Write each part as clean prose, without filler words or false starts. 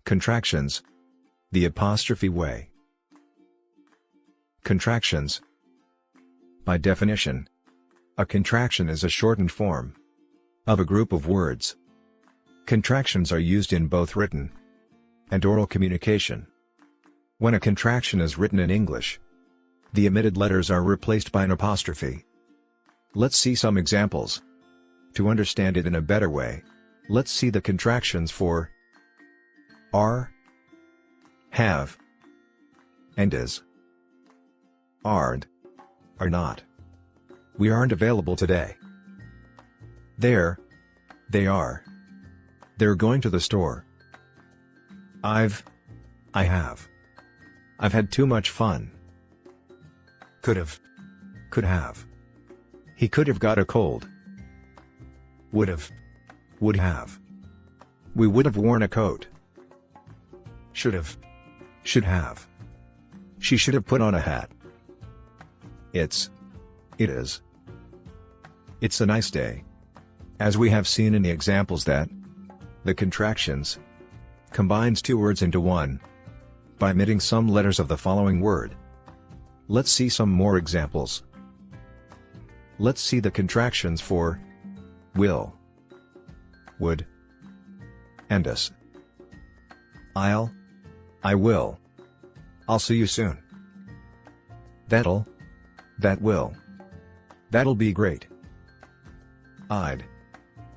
Contractions the apostrophe way. Contractions. By definition, a contraction is a shortened form of a group of words. Contractions are used in both written and oral communication. When a contraction is written in English, the omitted letters are replaced by an apostrophe. Let's see some examples. To understand it in a better way, let's see the contractions for are, have, and is. Aren't, are not. We aren't available today. They are. They're going to the store. I have. I've had too much fun. Could have. He could have got a cold. Would have. We would have worn a coat. Should have. She should have put on a hat. It is. It's a nice day. As we have seen in the examples that the contractions combines two words into one by omitting some letters of the following word. Let's see some more examples. Let's see the contractions for will, would, and us. I will. I'll see you soon. That will. That'll be great. I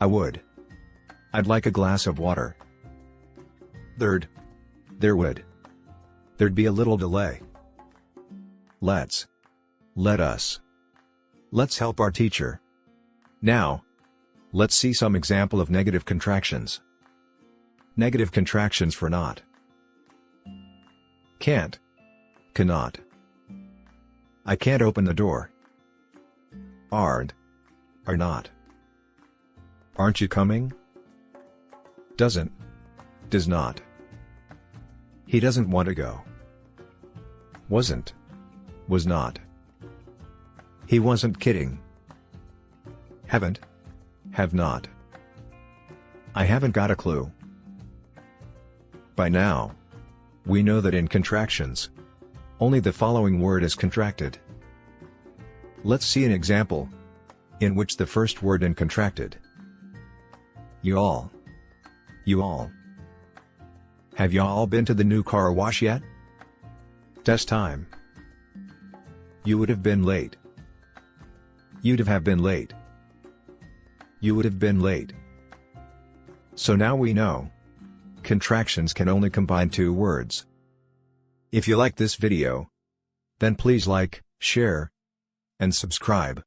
would. I'd like a glass of water. There would. There'd be a little delay. Let us. Let's help our teacher. Now, let's see some example of negative contractions. Negative contractions for not. Can't. Cannot. I can't open the door. Aren't. Are not. Aren't you coming? Doesn't. Does not. He doesn't want to go. Wasn't. Was not. He wasn't kidding. Haven't. Have not. I haven't got a clue. By now, we know that in contractions, only the following word is contracted. Let's see an example in which the first word in contracted. You all. Have y'all been to the new car wash yet? Test time. You would have been late. You'd have been late. You would have been late. So now we know contractions can only combine two words. If you like this video, then please like, share, and subscribe.